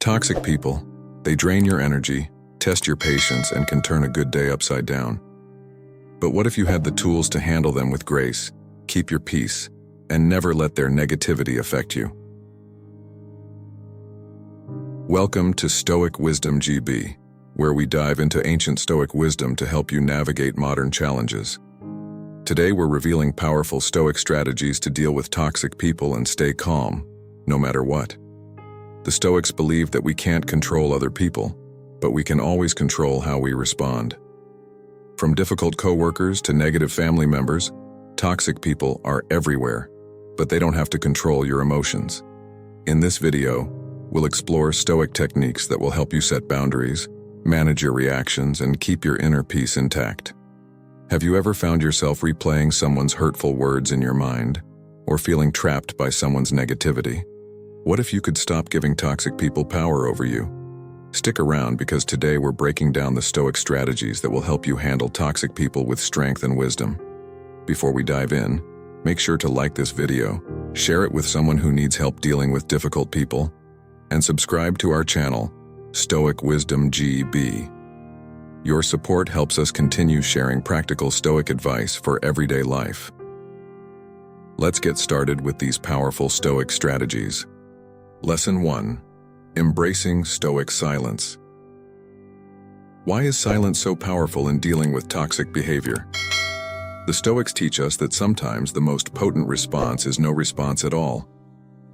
Toxic people, they drain your energy, test your patience, and can turn a good day upside down. But what if you had the tools to handle them with grace, keep your peace, and never let their negativity affect you? Welcome to Stoic Wisdom GB, where we dive into ancient Stoic wisdom to help you navigate modern challenges. Today we're revealing powerful Stoic strategies to deal with toxic people and stay calm, no matter what. The Stoics believe that we can't control other people, but we can always control how we respond. From difficult coworkers to negative family members, toxic people are everywhere, but they don't have to control your emotions. In this video, we'll explore Stoic techniques that will help you set boundaries, manage your reactions, and keep your inner peace intact. Have you ever found yourself replaying someone's hurtful words in your mind, or feeling trapped by someone's negativity? What if you could stop giving toxic people power over you? Stick around because today we're breaking down the Stoic strategies that will help you handle toxic people with strength and wisdom. Before we dive in, make sure to like this video, share it with someone who needs help dealing with difficult people, and subscribe to our channel, Stoic Wisdom GB. Your support helps us continue sharing practical Stoic advice for everyday life. Let's get started with these powerful Stoic strategies. Lesson 1. Embracing Stoic silence. Why is silence so powerful in dealing with toxic behavior? The Stoics teach us that sometimes the most potent response is no response at all.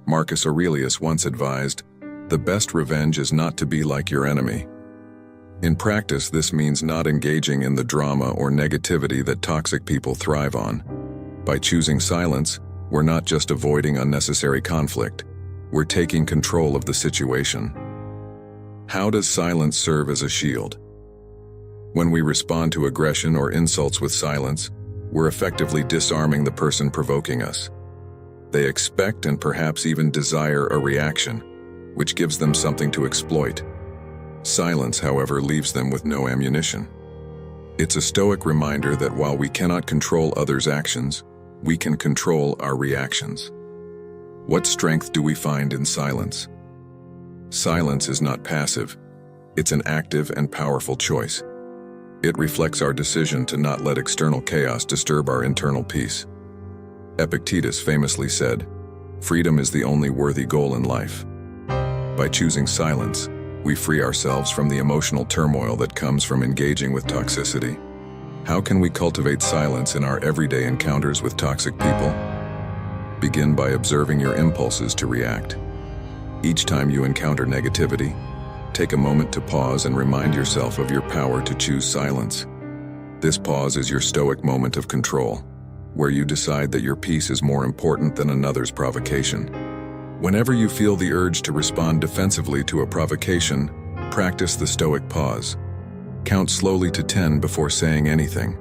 Marcus Aurelius once advised, "The best revenge is not to be like your enemy." In practice, this means not engaging in the drama or negativity that toxic people thrive on. By choosing silence, we're not just avoiding unnecessary conflict. We're taking control of the situation. How does silence serve as a shield? When we respond to aggression or insults with silence, we're effectively disarming the person provoking us. They expect and perhaps even desire a reaction, which gives them something to exploit. Silence, however, leaves them with no ammunition. It's a Stoic reminder that while we cannot control others' actions, we can control our reactions. What strength do we find in silence? Silence is not passive. It's an active and powerful choice. It reflects our decision to not let external chaos disturb our internal peace. Epictetus famously said, "Freedom is the only worthy goal in life." By choosing silence, we free ourselves from the emotional turmoil that comes from engaging with toxicity. How can we cultivate silence in our everyday encounters with toxic people? Begin by observing your impulses to react. Each time you encounter negativity, take a moment to pause and remind yourself of your power to choose silence. This pause is your Stoic moment of control, where you decide that your peace is more important than another's provocation. Whenever you feel the urge to respond defensively to a provocation, practice the Stoic pause. Count slowly to 10 before saying anything.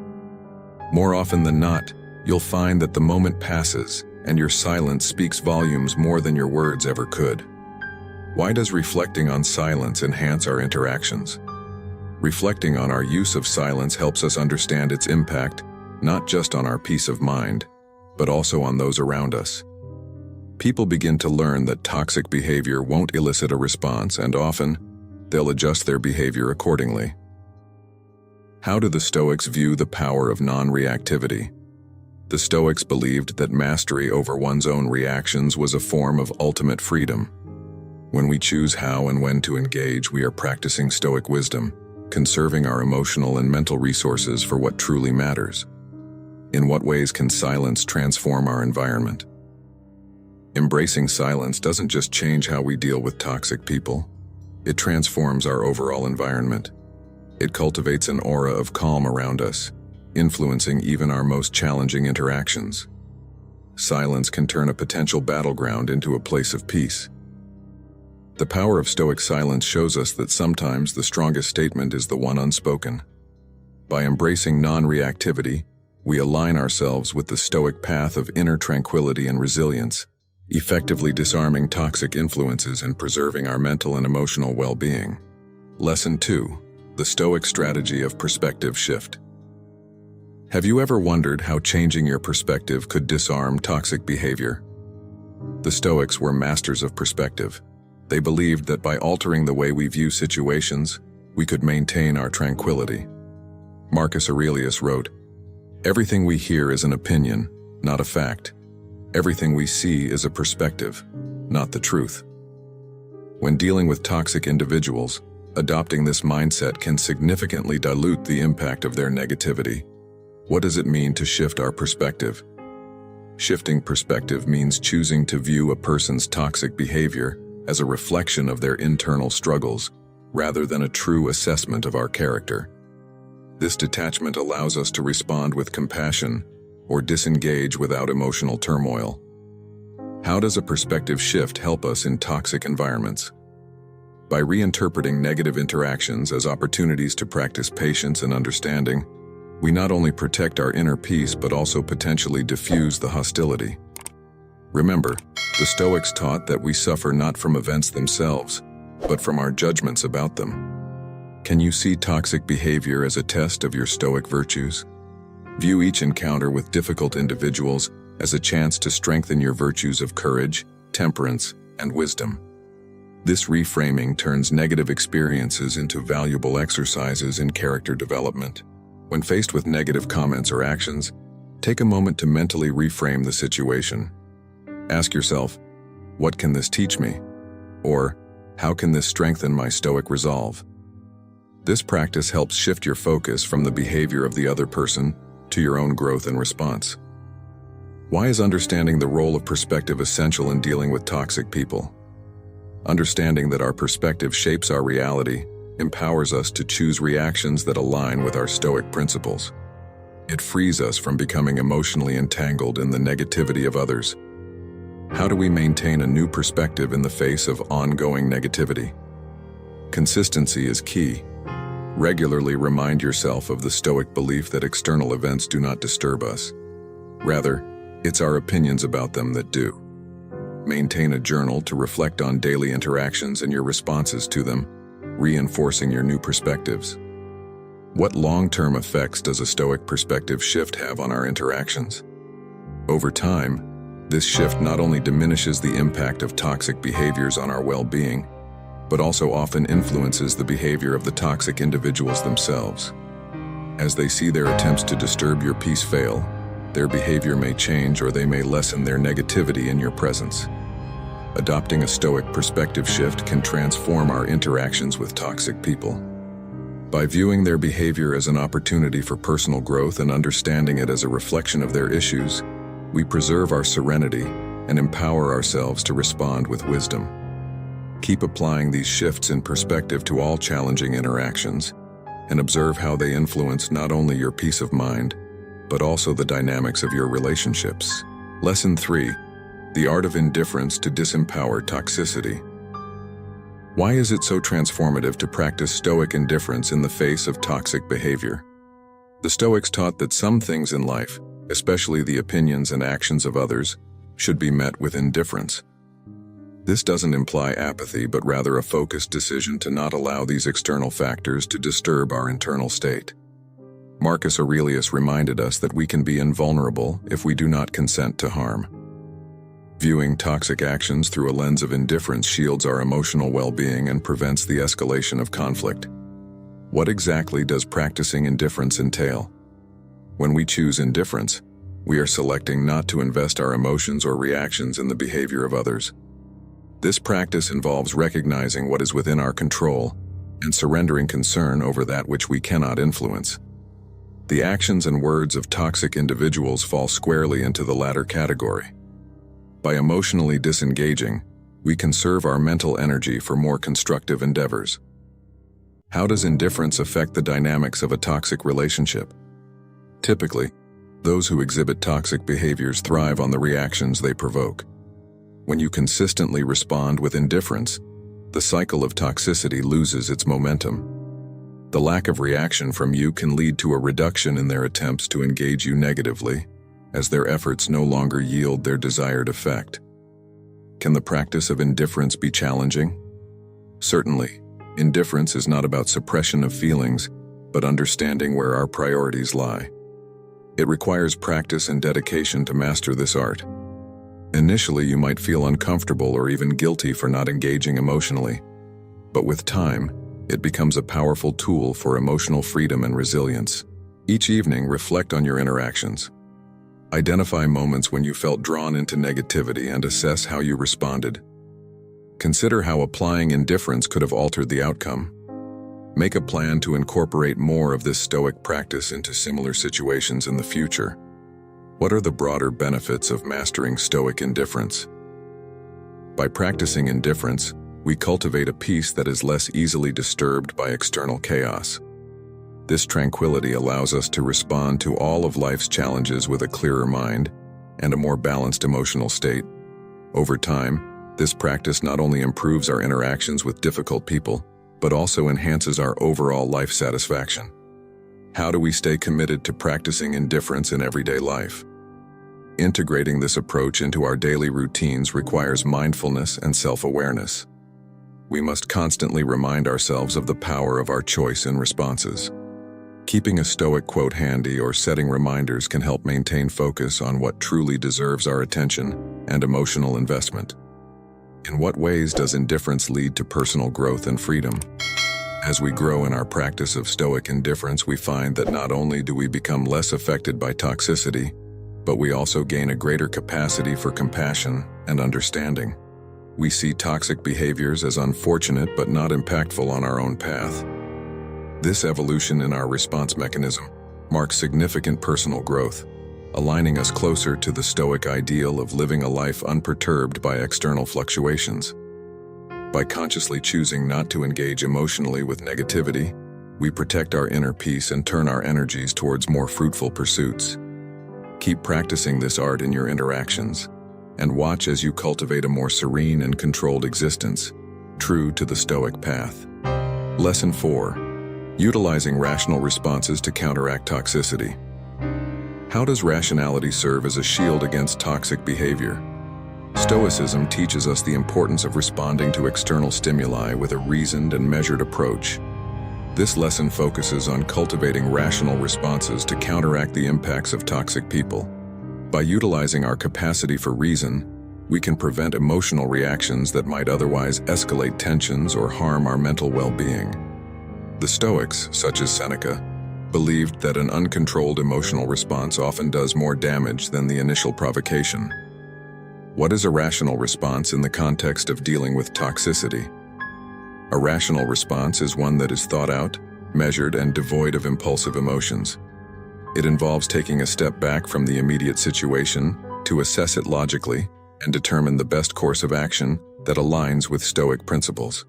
More often than not, you'll find that the moment passes and your silence speaks volumes more than your words ever could. Why does reflecting on silence enhance our interactions? Reflecting on our use of silence helps us understand its impact, not just on our peace of mind, but also on those around us. People begin to learn that toxic behavior won't elicit a response, and often, they'll adjust their behavior accordingly. How do the Stoics view the power of non-reactivity? The Stoics believed that mastery over one's own reactions was a form of ultimate freedom. When we choose how and when to engage, we are practicing Stoic wisdom, conserving our emotional and mental resources for what truly matters. In what ways can silence transform our environment? Embracing silence doesn't just change how we deal with toxic people. It transforms our overall environment. It cultivates an aura of calm around us, influencing even our most challenging interactions. Silence can turn a potential battleground into a place of peace. The power of Stoic silence shows us that sometimes the strongest statement is the one unspoken. By embracing non-reactivity, we align ourselves with the Stoic path of inner tranquility and resilience, effectively disarming toxic influences and preserving our mental and emotional well-being. Lesson 2. The Stoic strategy of perspective shift. Have you ever wondered how changing your perspective could disarm toxic behavior? The Stoics were masters of perspective. They believed that by altering the way we view situations, we could maintain our tranquility. Marcus Aurelius wrote, "Everything we hear is an opinion, not a fact. Everything we see is a perspective, not the truth." When dealing with toxic individuals, adopting this mindset can significantly dilute the impact of their negativity. What does it mean to shift our perspective? Shifting perspective means choosing to view a person's toxic behavior as a reflection of their internal struggles, rather than a true assessment of our character. This detachment allows us to respond with compassion or disengage without emotional turmoil. How does a perspective shift help us in toxic environments? By reinterpreting negative interactions as opportunities to practice patience and understanding, we not only protect our inner peace but also potentially diffuse the hostility. Remember, the Stoics taught that we suffer not from events themselves, but from our judgments about them. Can you see toxic behavior as a test of your Stoic virtues? View each encounter with difficult individuals as a chance to strengthen your virtues of courage, temperance, and wisdom. This reframing turns negative experiences into valuable exercises in character development. When faced with negative comments or actions, take a moment to mentally reframe the situation. Ask yourself, what can this teach me? Or, how can this strengthen my Stoic resolve? This practice helps shift your focus from the behavior of the other person to your own growth and response. Why is understanding the role of perspective essential in dealing with toxic people? Understanding that our perspective shapes our reality empowers us to choose reactions that align with our Stoic principles. It frees us from becoming emotionally entangled in the negativity of others. How do we maintain a new perspective in the face of ongoing negativity? Consistency is key. Regularly remind yourself of the Stoic belief that external events do not disturb us. Rather, it's our opinions about them that do. Maintain a journal to reflect on daily interactions and your responses to them, reinforcing your new perspectives. What long-term effects does a Stoic perspective shift have on our interactions? Over time, this shift not only diminishes the impact of toxic behaviors on our well-being, but also often influences the behavior of the toxic individuals themselves. As they see their attempts to disturb your peace fail, their behavior may change or they may lessen their negativity in your presence. Adopting a Stoic perspective shift can transform our interactions with toxic people. By viewing their behavior as an opportunity for personal growth and understanding it as a reflection of their issues, we preserve our serenity and empower ourselves to respond with wisdom. Keep applying these shifts in perspective to all challenging interactions, and observe how they influence not only your peace of mind, but also the dynamics of your relationships. Lesson 3. The art of indifference to disempower toxicity. Why is it so transformative to practice Stoic indifference in the face of toxic behavior? The Stoics taught that some things in life, especially the opinions and actions of others, should be met with indifference. This doesn't imply apathy, but rather a focused decision to not allow these external factors to disturb our internal state. Marcus Aurelius reminded us that we can be invulnerable if we do not consent to harm. Viewing toxic actions through a lens of indifference shields our emotional well-being and prevents the escalation of conflict. What exactly does practicing indifference entail? When we choose indifference, we are selecting not to invest our emotions or reactions in the behavior of others. This practice involves recognizing what is within our control and surrendering concern over that which we cannot influence. The actions and words of toxic individuals fall squarely into the latter category. By emotionally disengaging, we conserve our mental energy for more constructive endeavors. How does indifference affect the dynamics of a toxic relationship? Typically, those who exhibit toxic behaviors thrive on the reactions they provoke. When you consistently respond with indifference, the cycle of toxicity loses its momentum. The lack of reaction from you can lead to a reduction in their attempts to engage you negatively, as their efforts no longer yield their desired effect. Can the practice of indifference be challenging? Certainly, indifference is not about suppression of feelings, but understanding where our priorities lie. It requires practice and dedication to master this art. Initially, you might feel uncomfortable or even guilty for not engaging emotionally, but with time, it becomes a powerful tool for emotional freedom and resilience. Each evening, reflect on your interactions. Identify moments when you felt drawn into negativity and assess how you responded. Consider how applying indifference could have altered the outcome. Make a plan to incorporate more of this Stoic practice into similar situations in the future. What are the broader benefits of mastering Stoic indifference? By practicing indifference, we cultivate a peace that is less easily disturbed by external chaos. This tranquility allows us to respond to all of life's challenges with a clearer mind and a more balanced emotional state. Over time, this practice not only improves our interactions with difficult people, but also enhances our overall life satisfaction. How do we stay committed to practicing indifference in everyday life? Integrating this approach into our daily routines requires mindfulness and self-awareness. We must constantly remind ourselves of the power of our choice in responses. Keeping a Stoic quote handy or setting reminders can help maintain focus on what truly deserves our attention and emotional investment. In what ways does indifference lead to personal growth and freedom? As we grow in our practice of Stoic indifference, we find that not only do we become less affected by toxicity, but we also gain a greater capacity for compassion and understanding. We see toxic behaviors as unfortunate but not impactful on our own path. This evolution in our response mechanism marks significant personal growth, aligning us closer to the Stoic ideal of living a life unperturbed by external fluctuations. By consciously choosing not to engage emotionally with negativity, we protect our inner peace and turn our energies towards more fruitful pursuits. Keep practicing this art in your interactions, and watch as you cultivate a more serene and controlled existence, true to the Stoic path. Lesson 4. Utilizing rational responses to counteract toxicity. How does rationality serve as a shield against toxic behavior? Stoicism teaches us the importance of responding to external stimuli with a reasoned and measured approach. This lesson focuses on cultivating rational responses to counteract the impacts of toxic people. By utilizing our capacity for reason, we can prevent emotional reactions that might otherwise escalate tensions or harm our mental well-being. The Stoics, such as Seneca, believed that an uncontrolled emotional response often does more damage than the initial provocation. What is a rational response in the context of dealing with toxicity? A rational response is one that is thought out, measured, and devoid of impulsive emotions. It involves taking a step back from the immediate situation to assess it logically and determine the best course of action that aligns with Stoic principles.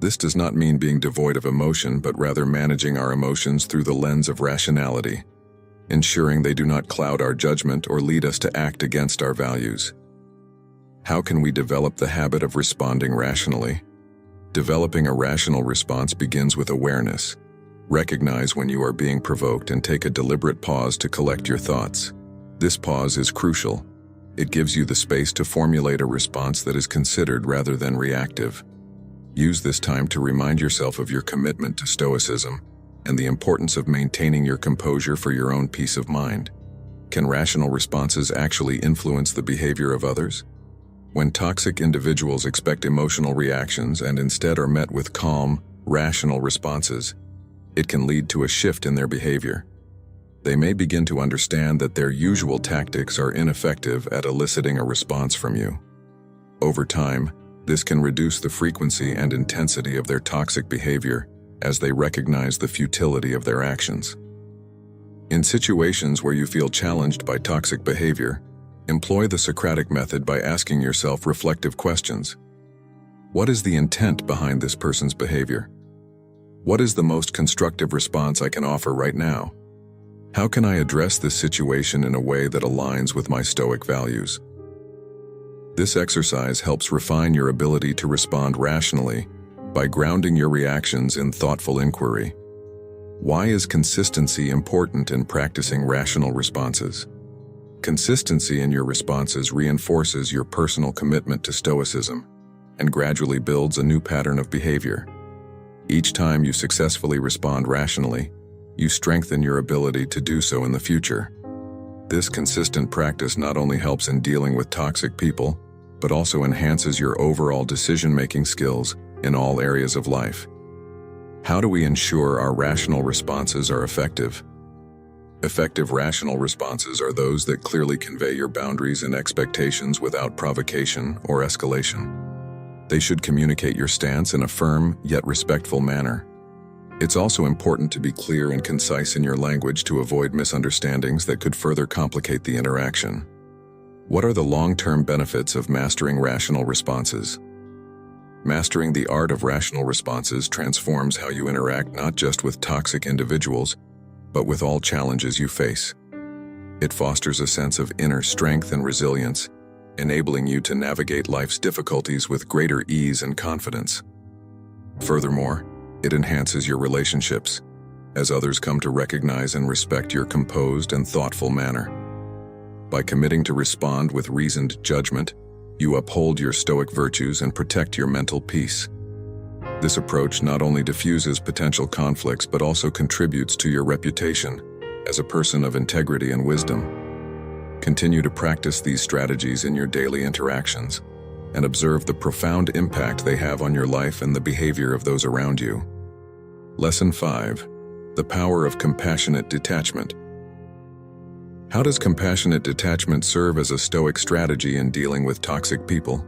This does not mean being devoid of emotion, but rather managing our emotions through the lens of rationality, ensuring they do not cloud our judgment or lead us to act against our values. How can we develop the habit of responding rationally? Developing a rational response begins with awareness. Recognize when you are being provoked and take a deliberate pause to collect your thoughts. This pause is crucial. It gives you the space to formulate a response that is considered rather than reactive. Use this time to remind yourself of your commitment to Stoicism and the importance of maintaining your composure for your own peace of mind. Can rational responses actually influence the behavior of others? When toxic individuals expect emotional reactions and instead are met with calm, rational responses, it can lead to a shift in their behavior. They may begin to understand that their usual tactics are ineffective at eliciting a response from you. Over time, this can reduce the frequency and intensity of their toxic behavior as they recognize the futility of their actions. In situations where you feel challenged by toxic behavior, employ the Socratic method by asking yourself reflective questions. What is the intent behind this person's behavior? What is the most constructive response I can offer right now? How can I address this situation in a way that aligns with my Stoic values? This exercise helps refine your ability to respond rationally by grounding your reactions in thoughtful inquiry. Why is consistency important in practicing rational responses? Consistency in your responses reinforces your personal commitment to Stoicism and gradually builds a new pattern of behavior. Each time you successfully respond rationally, you strengthen your ability to do so in the future. This consistent practice not only helps in dealing with toxic people, but also enhances your overall decision-making skills in all areas of life. How do we ensure our rational responses are effective? Effective rational responses are those that clearly convey your boundaries and expectations without provocation or escalation. They should communicate your stance in a firm yet respectful manner. It's also important to be clear and concise in your language to avoid misunderstandings that could further complicate the interaction. What are the long-term benefits of mastering rational responses? Mastering the art of rational responses transforms how you interact not just with toxic individuals, but with all challenges you face. It fosters a sense of inner strength and resilience, enabling you to navigate life's difficulties with greater ease and confidence. Furthermore, it enhances your relationships, as others come to recognize and respect your composed and thoughtful manner. By committing to respond with reasoned judgment, you uphold your Stoic virtues and protect your mental peace. This approach not only diffuses potential conflicts but also contributes to your reputation as a person of integrity and wisdom. Continue to practice these strategies in your daily interactions and observe the profound impact they have on your life and the behavior of those around you. Lesson 5. The power of compassionate detachment. How does compassionate detachment serve as a Stoic strategy in dealing with toxic people?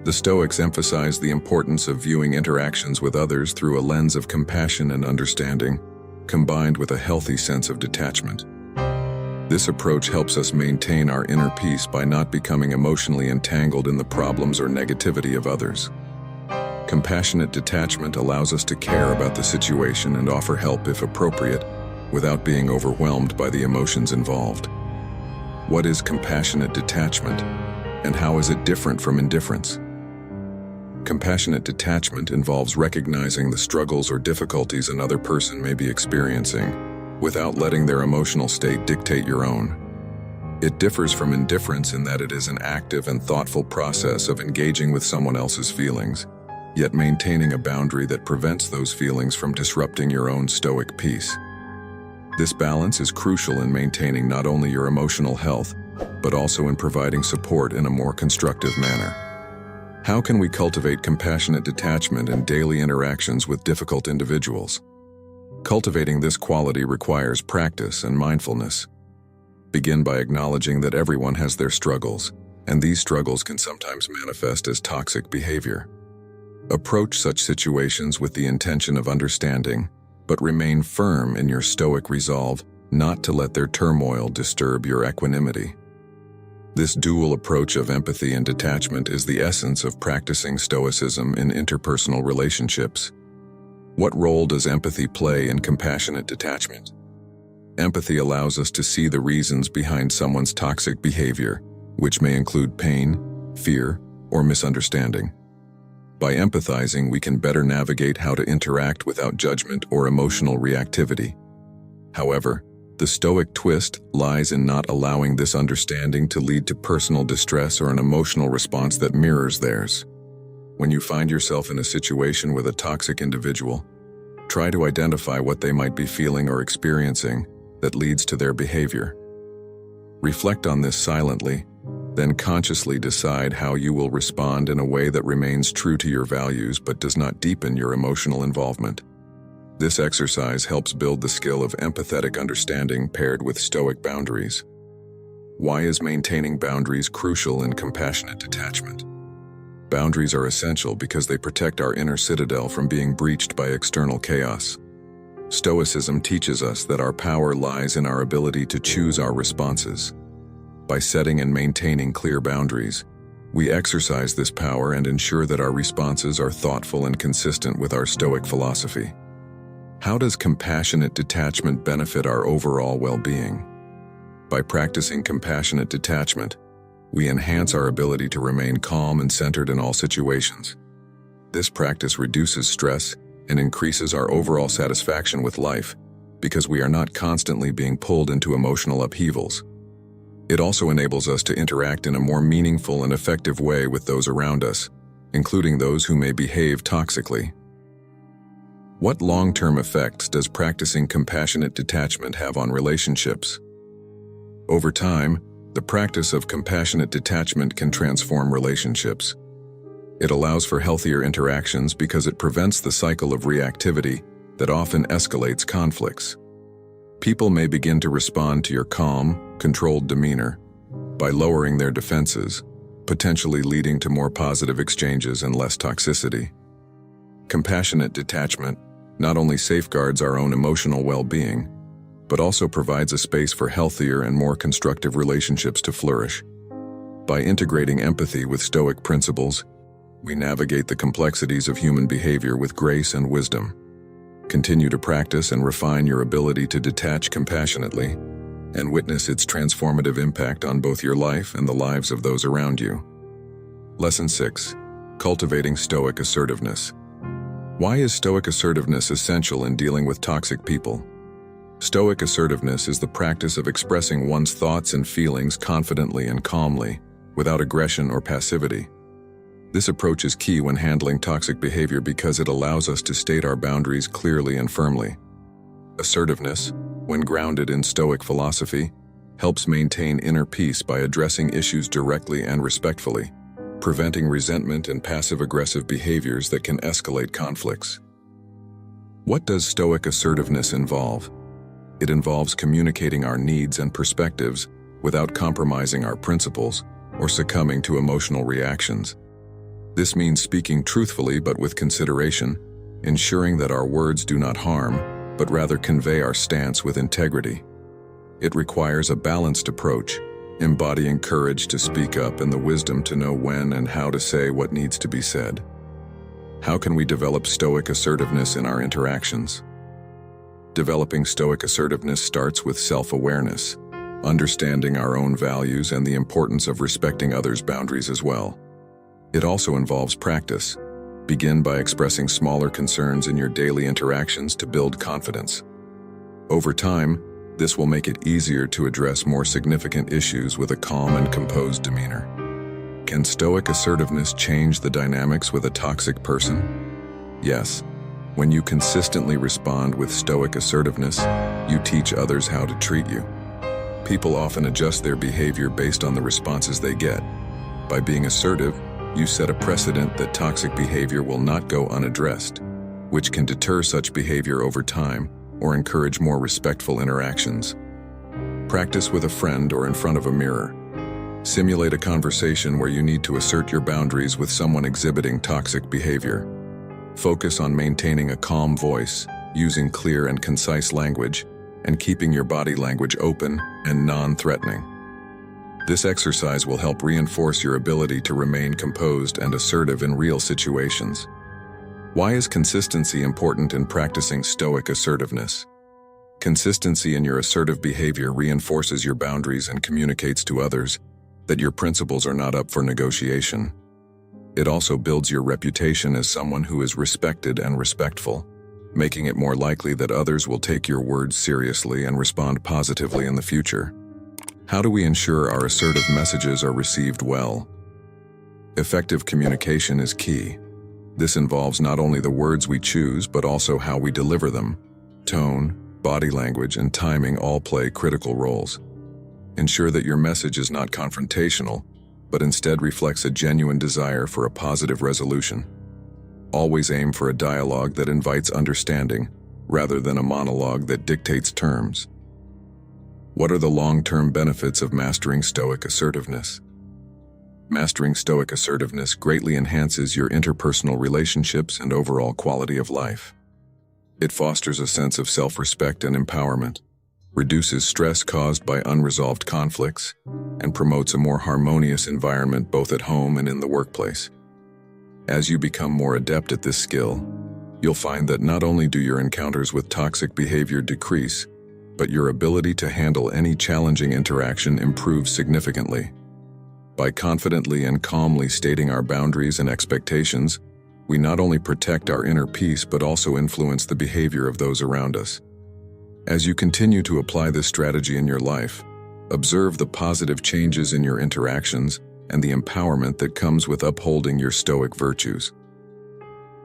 The Stoics emphasize the importance of viewing interactions with others through a lens of compassion and understanding, combined with a healthy sense of detachment. This approach helps us maintain our inner peace by not becoming emotionally entangled in the problems or negativity of others. Compassionate detachment allows us to care about the situation and offer help if appropriate, without being overwhelmed by the emotions involved. What is compassionate detachment, and how is it different from indifference? Compassionate detachment involves recognizing the struggles or difficulties another person may be experiencing, without letting their emotional state dictate your own. It differs from indifference in that it is an active and thoughtful process of engaging with someone else's feelings, yet maintaining a boundary that prevents those feelings from disrupting your own Stoic peace. This balance is crucial in maintaining not only your emotional health, but also in providing support in a more constructive manner. How can we cultivate compassionate detachment in daily interactions with difficult individuals? Cultivating this quality requires practice and mindfulness. Begin by acknowledging that everyone has their struggles, and these struggles can sometimes manifest as toxic behavior. Approach such situations with the intention of understanding, but remain firm in your Stoic resolve not to let their turmoil disturb your equanimity. This dual approach of empathy and detachment is the essence of practicing Stoicism in interpersonal relationships. What role does empathy play in compassionate detachment? Empathy allows us to see the reasons behind someone's toxic behavior, which may include pain, fear, or misunderstanding. By empathizing, we can better navigate how to interact without judgment or emotional reactivity. However, the Stoic twist lies in not allowing this understanding to lead to personal distress or an emotional response that mirrors theirs. When you find yourself in a situation with a toxic individual, try to identify what they might be feeling or experiencing that leads to their behavior. Reflect on this silently, then consciously decide how you will respond in a way that remains true to your values but does not deepen your emotional involvement. This exercise helps build the skill of empathetic understanding paired with Stoic boundaries. Why is maintaining boundaries crucial in compassionate detachment? Boundaries are essential because they protect our inner citadel from being breached by external chaos. Stoicism teaches us that our power lies in our ability to choose our responses. By setting and maintaining clear boundaries, we exercise this power and ensure that our responses are thoughtful and consistent with our Stoic philosophy. How does compassionate detachment benefit our overall well-being? By practicing compassionate detachment, we enhance our ability to remain calm and centered in all situations. This practice reduces stress and increases our overall satisfaction with life because we are not constantly being pulled into emotional upheavals. It also enables us to interact in a more meaningful and effective way with those around us, including those who may behave toxically. What long-term effects does practicing compassionate detachment have on relationships? Over time, the practice of compassionate detachment can transform relationships. It allows for healthier interactions because it prevents the cycle of reactivity that often escalates conflicts. People may begin to respond to your calm, controlled demeanor by lowering their defenses, potentially leading to more positive exchanges and less toxicity. Compassionate detachment not only safeguards our own emotional well-being, but also provides a space for healthier and more constructive relationships to flourish. By integrating empathy with Stoic principles, we navigate the complexities of human behavior with grace and wisdom. Continue to practice and refine your ability to detach compassionately and witness its transformative impact on both your life and the lives of those around you. Lesson 6. Cultivating Stoic assertiveness. Why is Stoic assertiveness essential in dealing with toxic people? Stoic assertiveness is the practice of expressing one's thoughts and feelings confidently and calmly, without aggression or passivity. This approach is key when handling toxic behavior because it allows us to state our boundaries clearly and firmly. Assertiveness, when grounded in Stoic philosophy, helps maintain inner peace by addressing issues directly and respectfully, preventing resentment and passive-aggressive behaviors that can escalate conflicts. What does Stoic assertiveness involve? It involves communicating our needs and perspectives without compromising our principles or succumbing to emotional reactions. This means speaking truthfully but with consideration, ensuring that our words do not harm, but rather convey our stance with integrity. It requires a balanced approach, embodying courage to speak up and the wisdom to know when and how to say what needs to be said. How can we develop Stoic assertiveness in our interactions? Developing Stoic assertiveness starts with self-awareness, understanding our own values and the importance of respecting others' boundaries as well. It also involves practice. Begin by expressing smaller concerns in your daily interactions to build confidence. Over time, this will make it easier to address more significant issues with a calm and composed demeanor. Can Stoic assertiveness change the dynamics with a toxic person? Yes. When you consistently respond with Stoic assertiveness, you teach others how to treat you. People often adjust their behavior based on the responses they get. By being assertive, you set a precedent that toxic behavior will not go unaddressed, which can deter such behavior over time or encourage more respectful interactions. Practice with a friend or in front of a mirror. Simulate a conversation where you need to assert your boundaries with someone exhibiting toxic behavior. Focus on maintaining a calm voice, using clear and concise language, and keeping your body language open and non-threatening. This exercise will help reinforce your ability to remain composed and assertive in real situations. Why is consistency important in practicing Stoic assertiveness? Consistency in your assertive behavior reinforces your boundaries and communicates to others that your principles are not up for negotiation. It also builds your reputation as someone who is respected and respectful, making it more likely that others will take your words seriously and respond positively in the future. How do we ensure our assertive messages are received well? Effective communication is key. This involves not only the words we choose, but also how we deliver them. Tone, body language, and timing all play critical roles. Ensure that your message is not confrontational, but instead reflects a genuine desire for a positive resolution. Always aim for a dialogue that invites understanding, rather than a monologue that dictates terms. What are the long-term benefits of mastering Stoic assertiveness? Mastering Stoic assertiveness greatly enhances your interpersonal relationships and overall quality of life. It fosters a sense of self-respect and empowerment, reduces stress caused by unresolved conflicts, and promotes a more harmonious environment both at home and in the workplace. As you become more adept at this skill, you'll find that not only do your encounters with toxic behavior decrease, but your ability to handle any challenging interaction improves significantly. By confidently and calmly stating our boundaries and expectations, we not only protect our inner peace but also influence the behavior of those around us. As you continue to apply this strategy in your life, observe the positive changes in your interactions and the empowerment that comes with upholding your Stoic virtues.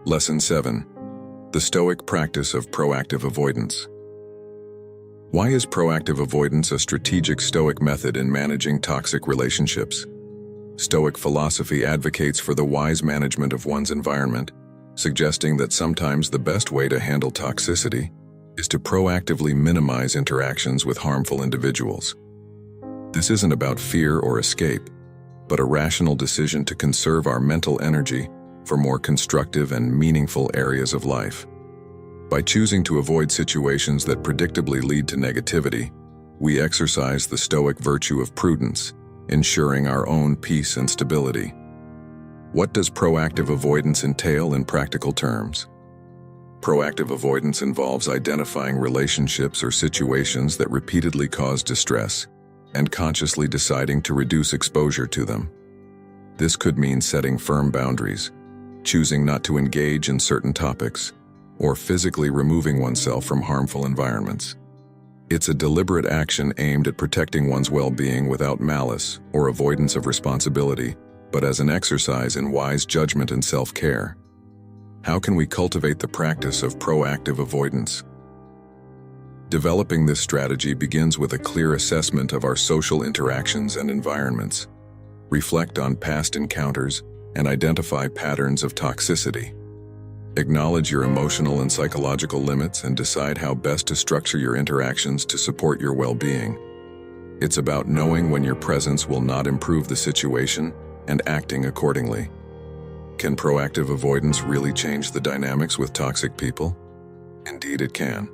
Lesson 7. The Stoic practice of proactive avoidance. Why is proactive avoidance a strategic Stoic method in managing toxic relationships? Stoic philosophy advocates for the wise management of one's environment, suggesting that sometimes the best way to handle toxicity is to proactively minimize interactions with harmful individuals. This isn't about fear or escape, but a rational decision to conserve our mental energy for more constructive and meaningful areas of life. By choosing to avoid situations that predictably lead to negativity, we exercise the Stoic virtue of prudence, ensuring our own peace and stability. What does proactive avoidance entail in practical terms? Proactive avoidance involves identifying relationships or situations that repeatedly cause distress and consciously deciding to reduce exposure to them. This could mean setting firm boundaries, choosing not to engage in certain topics, or physically removing oneself from harmful environments. It's a deliberate action aimed at protecting one's well-being without malice or avoidance of responsibility, but as an exercise in wise judgment and self-care. How can we cultivate the practice of proactive avoidance? Developing this strategy begins with a clear assessment of our social interactions and environments. Reflect on past encounters and identify patterns of toxicity. Acknowledge your emotional and psychological limits and decide how best to structure your interactions to support your well-being. It's about knowing when your presence will not improve the situation and acting accordingly. Can proactive avoidance really change the dynamics with toxic people? Indeed, it can.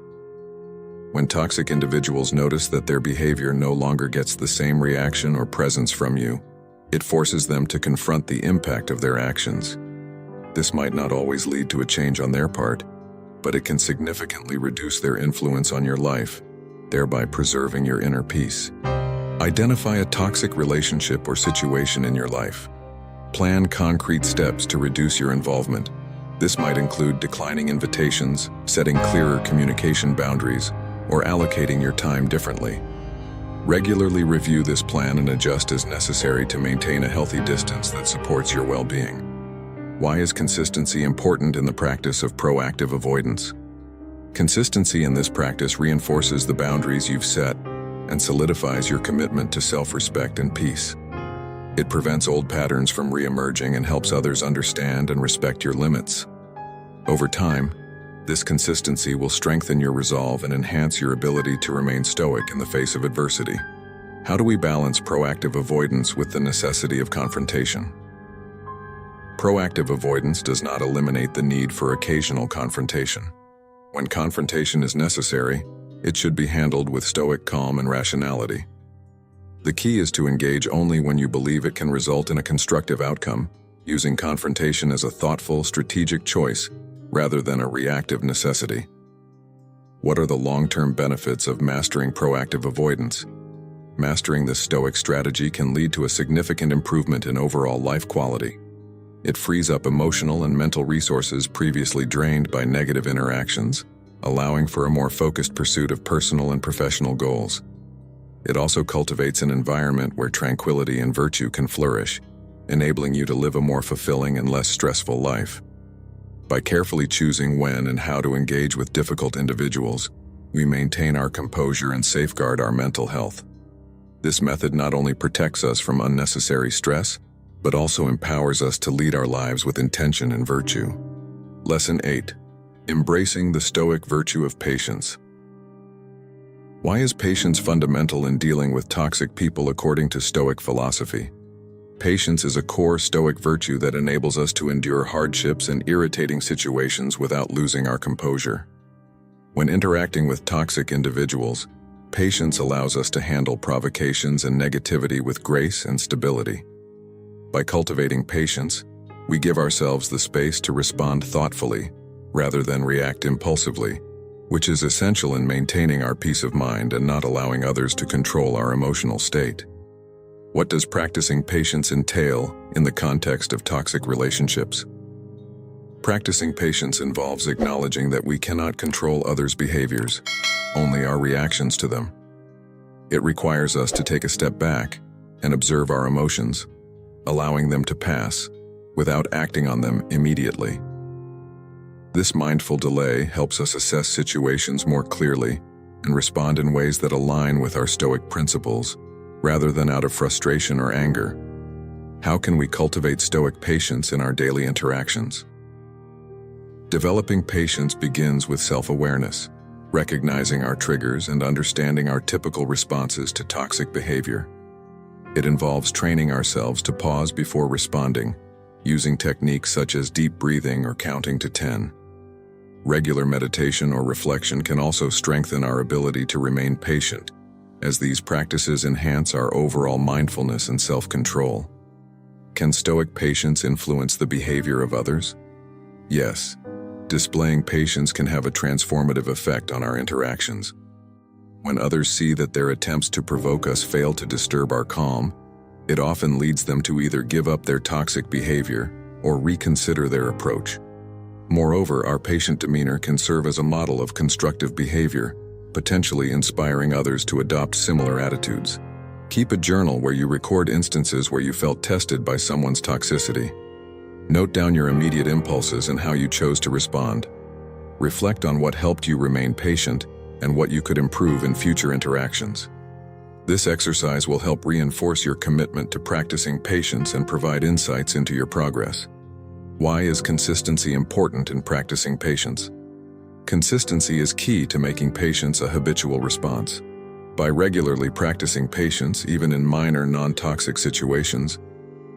When toxic individuals notice that their behavior no longer gets the same reaction or presence from you, it forces them to confront the impact of their actions. This might not always lead to a change on their part, but it can significantly reduce their influence on your life, thereby preserving your inner peace. Identify a toxic relationship or situation in your life. Plan concrete steps to reduce your involvement. This might include declining invitations, setting clearer communication boundaries, or allocating your time differently. Regularly review this plan and adjust as necessary to maintain a healthy distance that supports your well-being. Why is consistency important in the practice of proactive avoidance? Consistency in this practice reinforces the boundaries you've set and solidifies your commitment to self-respect and peace. It prevents old patterns from re-emerging and helps others understand and respect your limits. Over time, this consistency will strengthen your resolve and enhance your ability to remain stoic in the face of adversity. How do we balance proactive avoidance with the necessity of confrontation? Proactive avoidance does not eliminate the need for occasional confrontation. When confrontation is necessary, it should be handled with stoic calm and rationality. The key is to engage only when you believe it can result in a constructive outcome, using confrontation as a thoughtful, strategic choice rather than a reactive necessity. What are the long-term benefits of mastering proactive avoidance? Mastering this Stoic strategy can lead to a significant improvement in overall life quality. It frees up emotional and mental resources previously drained by negative interactions, allowing for a more focused pursuit of personal and professional goals. It also cultivates an environment where tranquility and virtue can flourish, enabling you to live a more fulfilling and less stressful life. By carefully choosing when and how to engage with difficult individuals, we maintain our composure and safeguard our mental health. This method not only protects us from unnecessary stress, but also empowers us to lead our lives with intention and virtue. Lesson 8. Embracing the Stoic virtue of patience. Why is patience fundamental in dealing with toxic people according to Stoic philosophy? Patience is a core Stoic virtue that enables us to endure hardships and irritating situations without losing our composure. When interacting with toxic individuals, patience allows us to handle provocations and negativity with grace and stability. By cultivating patience, we give ourselves the space to respond thoughtfully rather than react impulsively, which is essential in maintaining our peace of mind and not allowing others to control our emotional state. What does practicing patience entail in the context of toxic relationships? Practicing patience involves acknowledging that we cannot control others' behaviors, only our reactions to them. It requires us to take a step back and observe our emotions, allowing them to pass without acting on them immediately. This mindful delay helps us assess situations more clearly and respond in ways that align with our Stoic principles, rather than out of frustration or anger. How can we cultivate Stoic patience in our daily interactions? Developing patience begins with self-awareness, recognizing our triggers and understanding our typical responses to toxic behavior. It involves training ourselves to pause before responding, using techniques such as deep breathing or counting to 10. Regular meditation or reflection can also strengthen our ability to remain patient, as these practices enhance our overall mindfulness and self-control. Can Stoic patience influence the behavior of others? Yes. Displaying patience can have a transformative effect on our interactions. When others see that their attempts to provoke us fail to disturb our calm, it often leads them to either give up their toxic behavior or reconsider their approach. Moreover, our patient demeanor can serve as a model of constructive behavior, potentially inspiring others to adopt similar attitudes. Keep a journal where you record instances where you felt tested by someone's toxicity. Note down your immediate impulses and how you chose to respond. Reflect on what helped you remain patient and what you could improve in future interactions. This exercise will help reinforce your commitment to practicing patience and provide insights into your progress. Why is consistency important in practicing patience? Consistency is key to making patience a habitual response. By regularly practicing patience, even in minor, non-toxic situations,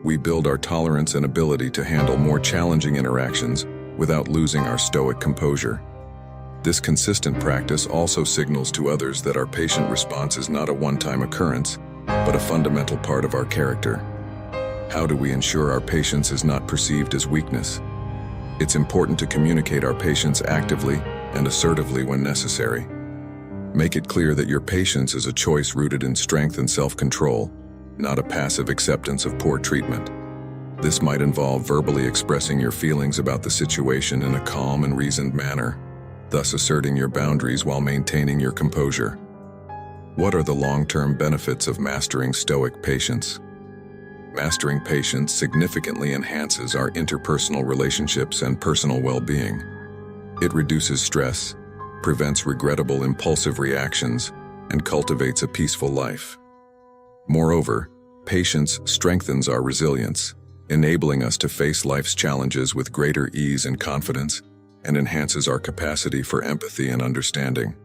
we build our tolerance and ability to handle more challenging interactions without losing our Stoic composure. This consistent practice also signals to others that our patient response is not a one-time occurrence, but a fundamental part of our character. How do we ensure our patience is not perceived as weakness? It's important to communicate our patience actively and assertively when necessary. Make it clear that your patience is a choice rooted in strength and self-control, not a passive acceptance of poor treatment. This might involve verbally expressing your feelings about the situation in a calm and reasoned manner, thus asserting your boundaries while maintaining your composure. What are the long-term benefits of mastering Stoic patience? Mastering patience significantly enhances our interpersonal relationships and personal well-being. It reduces stress, prevents regrettable impulsive reactions, and cultivates a peaceful life. Moreover, patience strengthens our resilience, enabling us to face life's challenges with greater ease and confidence, and enhances our capacity for empathy and understanding.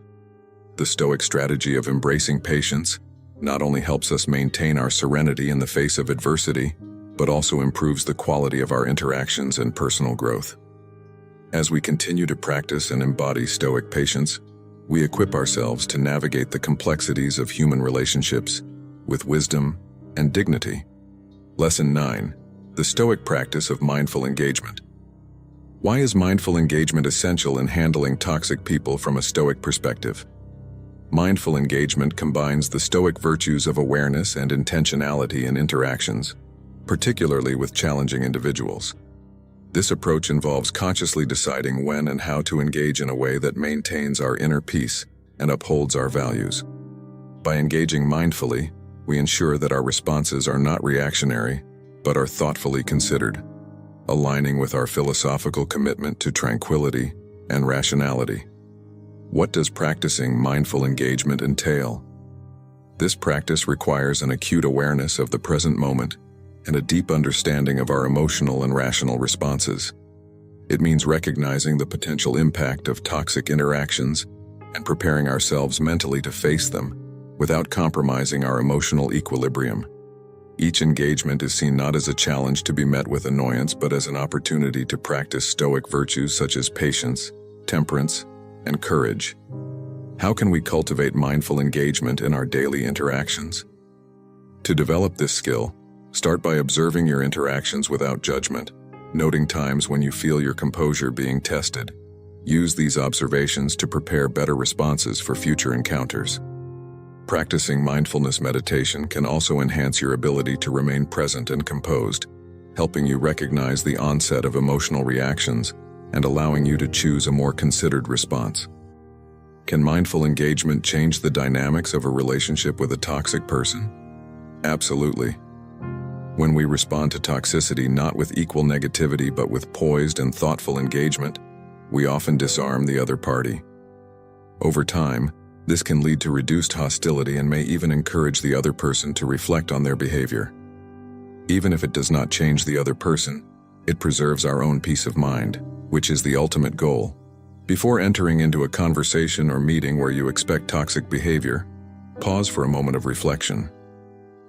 The Stoic strategy of embracing patience not only helps us maintain our serenity in the face of adversity, but also improves the quality of our interactions and personal growth. As we continue to practice and embody Stoic patience, we equip ourselves to navigate the complexities of human relationships with wisdom and dignity. Lesson 9. The Stoic practice of mindful engagement. Why is mindful engagement essential in handling toxic people from a Stoic perspective? Mindful engagement combines the Stoic virtues of awareness and intentionality in interactions, particularly with challenging individuals. This approach involves consciously deciding when and how to engage in a way that maintains our inner peace and upholds our values. By engaging mindfully, we ensure that our responses are not reactionary, but are thoughtfully considered, aligning with our philosophical commitment to tranquility and rationality. What does practicing mindful engagement entail? This practice requires an acute awareness of the present moment and a deep understanding of our emotional and rational responses. It means recognizing the potential impact of toxic interactions and preparing ourselves mentally to face them without compromising our emotional equilibrium. Each engagement is seen not as a challenge to be met with annoyance, but as an opportunity to practice Stoic virtues such as patience, temperance, and courage. How can we cultivate mindful engagement in our daily interactions? To develop this skill, start by observing your interactions without judgment, noting times when you feel your composure being tested. Use these observations to prepare better responses for future encounters. Practicing mindfulness meditation can also enhance your ability to remain present and composed, helping you recognize the onset of emotional reactions and allowing you to choose a more considered response. Can mindful engagement change the dynamics of a relationship with a toxic person? Absolutely. When we respond to toxicity not with equal negativity but with poised and thoughtful engagement, we often disarm the other party. Over time, This can lead to reduced hostility and may even encourage the other person to reflect on their behavior. Even if it does not change the other person, it preserves our own peace of mind, which is the ultimate goal. Before entering into a conversation or meeting where you expect toxic behavior, pause for a moment of reflection.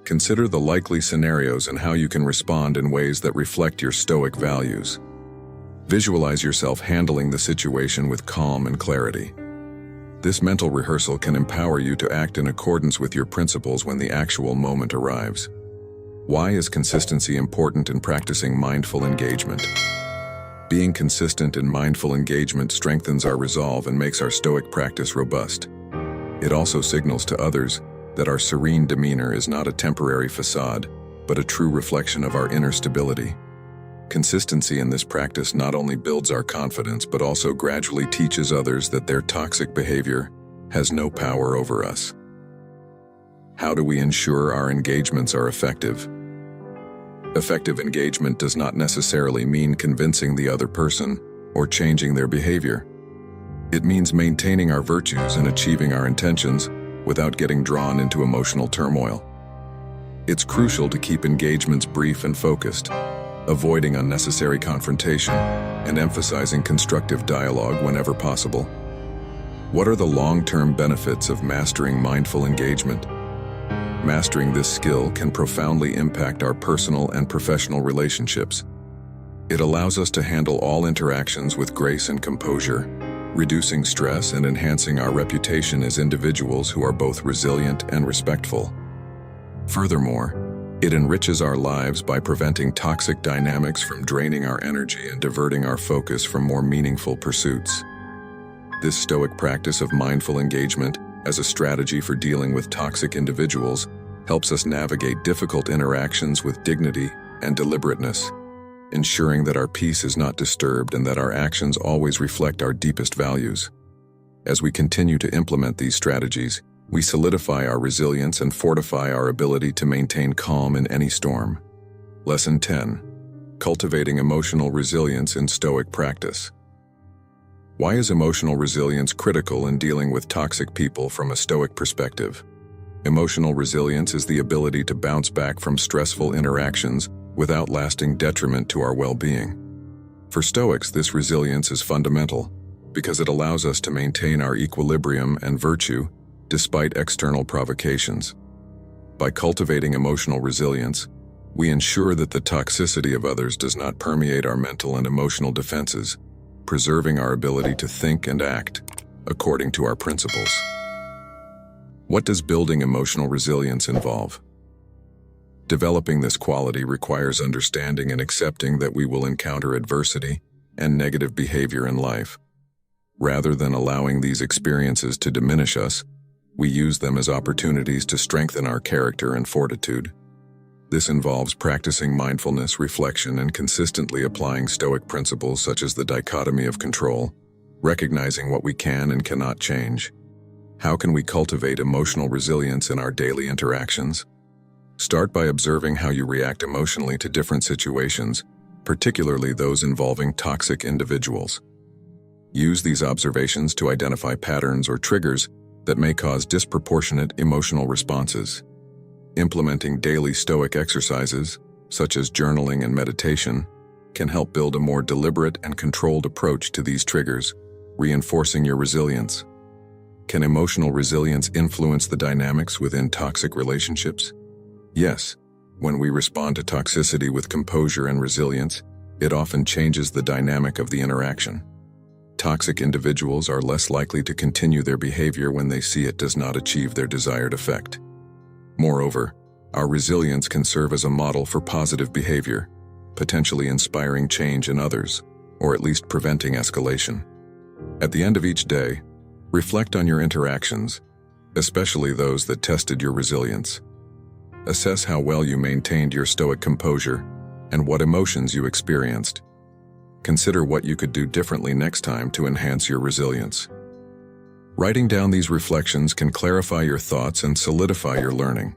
Consider the likely scenarios and how you can respond in ways that reflect your Stoic values. Visualize yourself handling the situation with calm and clarity. This mental rehearsal can empower you to act in accordance with your principles when the actual moment arrives. Why is consistency important in practicing mindful engagement? Being consistent in mindful engagement strengthens our resolve and makes our Stoic practice robust. It also signals to others that our serene demeanor is not a temporary facade, but a true reflection of our inner stability. Consistency in this practice not only builds our confidence, but also gradually teaches others that their toxic behavior has no power over us. How do we ensure our engagements are effective? Effective engagement does not necessarily mean convincing the other person or changing their behavior. It means maintaining our virtues and achieving our intentions without getting drawn into emotional turmoil. It's crucial to keep engagements brief and focused, avoiding unnecessary confrontation and emphasizing constructive dialogue whenever possible. What are the long-term benefits of mastering mindful engagement? Mastering this skill can profoundly impact our personal and professional relationships. It allows us to handle all interactions with grace and composure, reducing stress and enhancing our reputation as individuals who are both resilient and respectful. Furthermore, it enriches our lives by preventing toxic dynamics from draining our energy and diverting our focus from more meaningful pursuits. This Stoic practice of mindful engagement as a strategy for dealing with toxic individuals helps us navigate difficult interactions with dignity and deliberateness, ensuring that our peace is not disturbed and that our actions always reflect our deepest values. As we continue to implement these strategies, we solidify our resilience and fortify our ability to maintain calm in any storm. Lesson 10. Cultivating emotional resilience in Stoic practice. Why is emotional resilience critical in dealing with toxic people from a Stoic perspective? Emotional resilience is the ability to bounce back from stressful interactions without lasting detriment to our well-being. For Stoics, this resilience is fundamental because it allows us to maintain our equilibrium and virtue despite external provocations. By cultivating emotional resilience, we ensure that the toxicity of others does not permeate our mental and emotional defenses, preserving our ability to think and act according to our principles. What does building emotional resilience involve? Developing this quality requires understanding and accepting that we will encounter adversity and negative behavior in life. Rather than allowing these experiences to diminish us, we use them as opportunities to strengthen our character and fortitude. This involves practicing mindfulness, reflection, and consistently applying Stoic principles such as the dichotomy of control, recognizing what we can and cannot change. How can we cultivate emotional resilience in our daily interactions? Start by observing how you react emotionally to different situations, particularly those involving toxic individuals. Use these observations to identify patterns or triggers that may cause disproportionate emotional responses. Implementing daily Stoic exercises, such as journaling and meditation, can help build a more deliberate and controlled approach to these triggers, reinforcing your resilience. Can emotional resilience influence the dynamics within toxic relationships? Yes. When we respond to toxicity with composure and resilience, it often changes the dynamic of the interaction. Toxic individuals are less likely to continue their behavior when they see it does not achieve their desired effect. Moreover, our resilience can serve as a model for positive behavior, potentially inspiring change in others, or at least preventing escalation. At the end of each day, reflect on your interactions, especially those that tested your resilience. Assess how well you maintained your Stoic composure and what emotions you experienced. Consider what you could do differently next time to enhance your resilience. Writing down these reflections can clarify your thoughts and solidify your learning.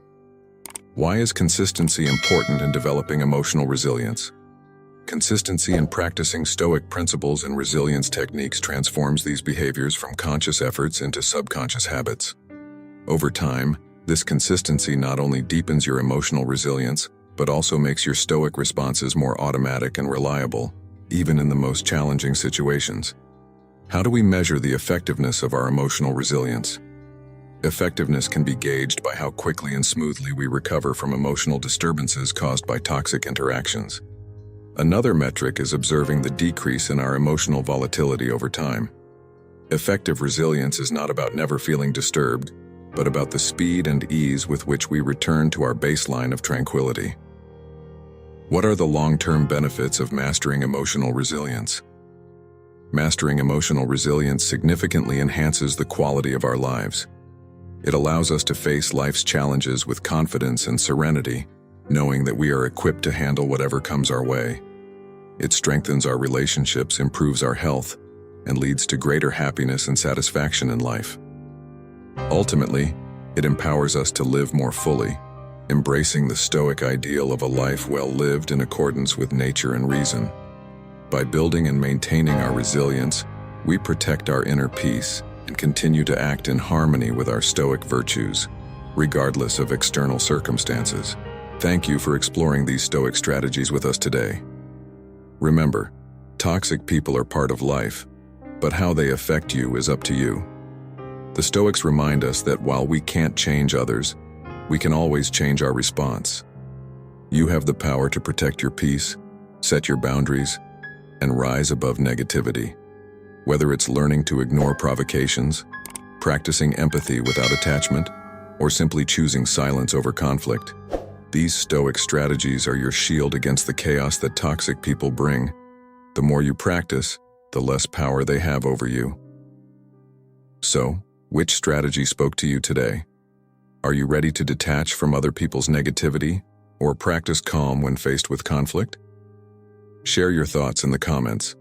Why is consistency important in developing emotional resilience? Consistency in practicing Stoic principles and resilience techniques transforms these behaviors from conscious efforts into subconscious habits. Over time, this consistency not only deepens your emotional resilience, but also makes your Stoic responses more automatic and reliable, even in the most challenging situations. How do we measure the effectiveness of our emotional resilience? Effectiveness can be gauged by how quickly and smoothly we recover from emotional disturbances caused by toxic interactions. Another metric is observing the decrease in our emotional volatility over time. Effective resilience is not about never feeling disturbed, but about the speed and ease with which we return to our baseline of tranquility. What are the long-term benefits of mastering emotional resilience? Mastering emotional resilience significantly enhances the quality of our lives. It allows us to face life's challenges with confidence and serenity, knowing that we are equipped to handle whatever comes our way. It strengthens our relationships, improves our health, and leads to greater happiness and satisfaction in life. Ultimately, it empowers us to live more fully, embracing the Stoic ideal of a life well lived in accordance with nature and reason. By building and maintaining our resilience, we protect our inner peace and continue to act in harmony with our Stoic virtues, regardless of external circumstances. Thank you for exploring these Stoic strategies with us today. Remember, toxic people are part of life, but how they affect you is up to you. The Stoics remind us that while we can't change others, we can always change our response. You have the power to protect your peace, set your boundaries, and rise above negativity. Whether it's learning to ignore provocations, practicing empathy without attachment, or simply choosing silence over conflict, these Stoic strategies are your shield against the chaos that toxic people bring. The more you practice, the less power they have over you. So, which strategy spoke to you today? Are you ready to detach from other people's negativity or practice calm when faced with conflict? Share your thoughts in the comments.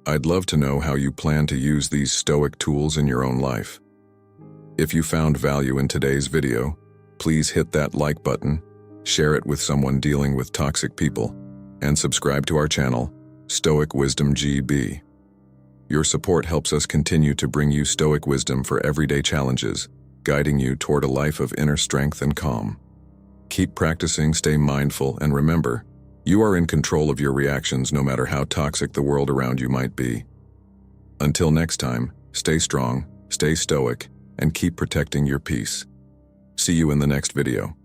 I'd love to know how you plan to use these Stoic tools in your own life. If you found value in today's video, please hit that like button, share it with someone dealing with toxic people, and subscribe to our channel, Stoic Wisdom GB. Your support helps us continue to bring you Stoic wisdom for everyday challenges, guiding you toward a life of inner strength and calm. Keep practicing, stay mindful, and remember, you are in control of your reactions no matter how toxic the world around you might be. Until next time, stay strong, stay stoic, and keep protecting your peace. See you in the next video.